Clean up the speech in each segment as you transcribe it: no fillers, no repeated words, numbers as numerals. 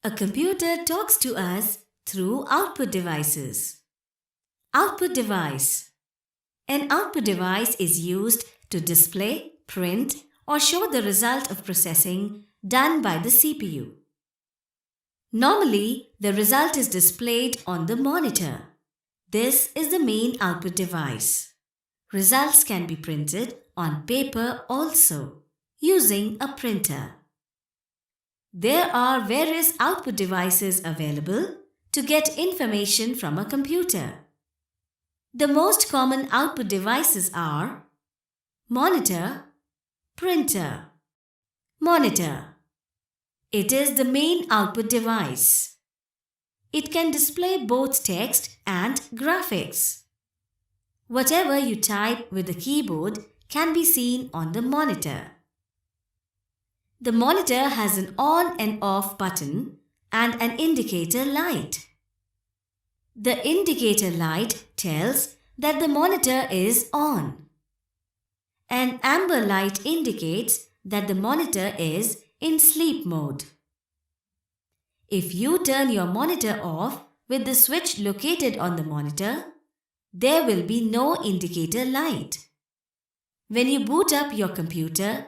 A computer talks to us through output devices. Output device. An output device is used to display, print, or show the result of processing done by the CPU. Normally, the result is displayed on the monitor. This is the main output device. Results can be printed on paper also, using a printer. There are various output devices available to get information from a computer. The most common output devices are monitor, printer. Monitor. It is the main output device. It can display both text and graphics. Whatever you type with the keyboard can be seen on the monitor. The monitor has an on and off button and an indicator light. The indicator light tells that the monitor is on. An amber light indicates that the monitor is in sleep mode. If you turn your monitor off with the switch located on the monitor, there will be no indicator light. When you boot up your computer,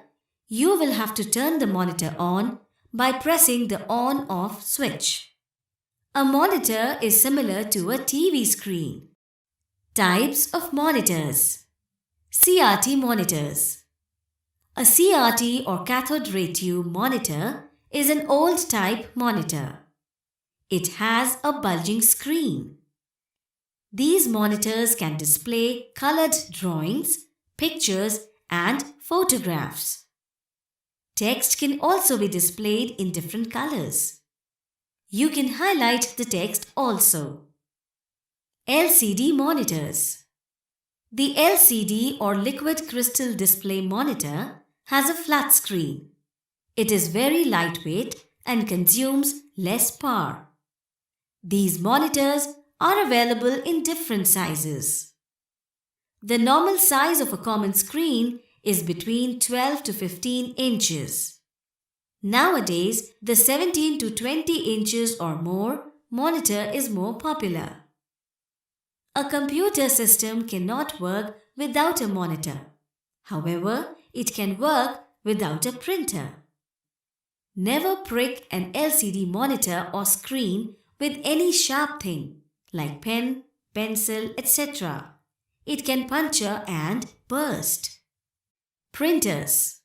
you will have to turn the monitor on by pressing the on-off switch. A monitor is similar to a TV screen. Types of monitors. CRT monitors. A CRT or cathode ray tube monitor is an old type monitor. It has a bulging screen. These monitors can display colored drawings, pictures, and photographs. Text can also be displayed in different colors. You can highlight the text also. LCD monitors. The LCD or liquid crystal display monitor has a flat screen. It is very lightweight and consumes less power. These monitors are available in different sizes. The normal size of a common screen is between 12 to 15 inches. Nowadays, the 17 to 20 inches or more monitor is more popular. A computer system cannot work without a monitor. However, it can work without a printer. Never prick an LCD monitor or screen with any sharp thing like pen, pencil, etc. It can puncture and burst. Printers.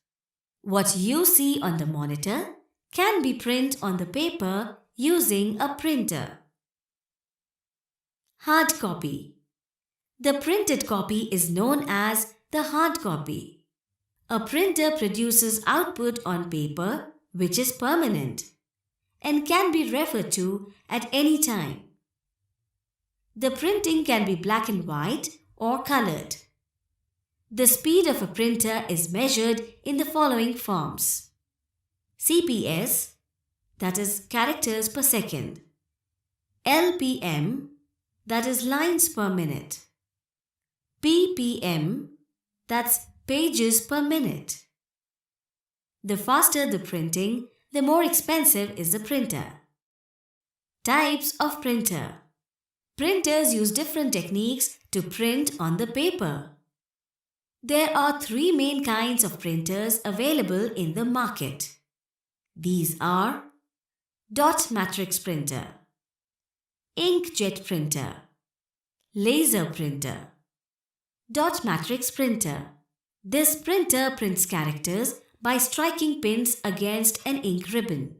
What you see on the monitor can be printed on the paper using a printer. Hard copy. The printed copy is known as the hard copy. A printer produces output on paper which is permanent and can be referred to at any time. The printing can be black and white or colored. The speed of a printer is measured in the following forms. CPS, that is characters per second. LPM, that is lines per minute. PPM, that's pages per minute. The faster the printing, the more expensive is the printer. Types of printer. Printers use different techniques to print on the paper. There are three main kinds of printers available in the market. These are dot matrix printer, inkjet printer, laser printer. Dot matrix printer. This printer prints characters by striking pins against an ink ribbon.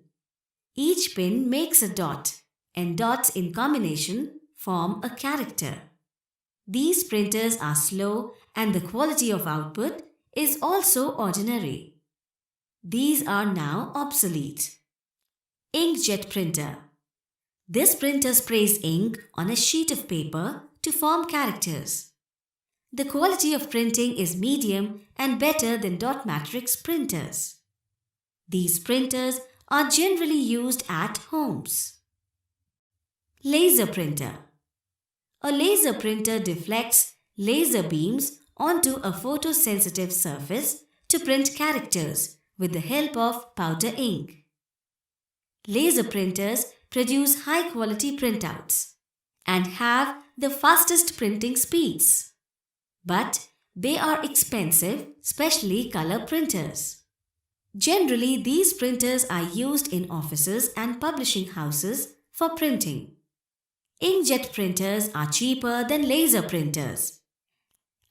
Each pin makes a dot, and dots in combination form a character. These printers are slow and the quality of output is also ordinary. These are now obsolete. Inkjet printer. This printer sprays ink on a sheet of paper to form characters. The quality of printing is medium and better than dot matrix printers. These printers are generally used at homes. Laser printer. A laser printer deflects laser beams onto a photosensitive surface to print characters with the help of powder ink. Laser printers produce high-quality printouts and have the fastest printing speeds. But they are expensive, especially color printers. Generally, these printers are used in offices and publishing houses for printing. Inkjet printers are cheaper than laser printers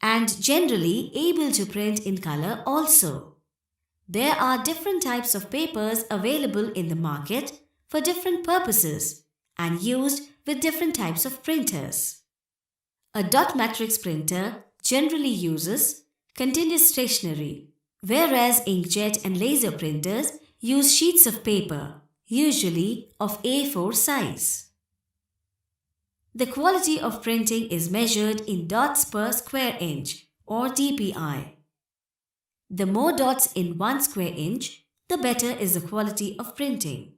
and generally able to print in color also. There are different types of papers available in the market for different purposes and used with different types of printers. A dot matrix printer generally uses continuous stationery, whereas inkjet and laser printers use sheets of paper, usually of A4 size. The quality of printing is measured in dots per square inch or DPI. The more dots in 1 square inch, the better is the quality of printing.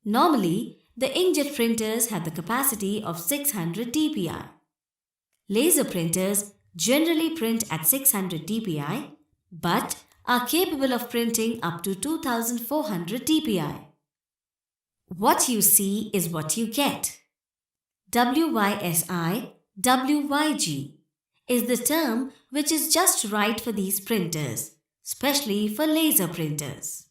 Normally, the inkjet printers have the capacity of 600 dpi. Laser printers generally print at 600 dpi but are capable of printing up to 2400 dpi. What you see is what you get. WYSI, WYG is the term which is just right for these printers, especially for laser printers.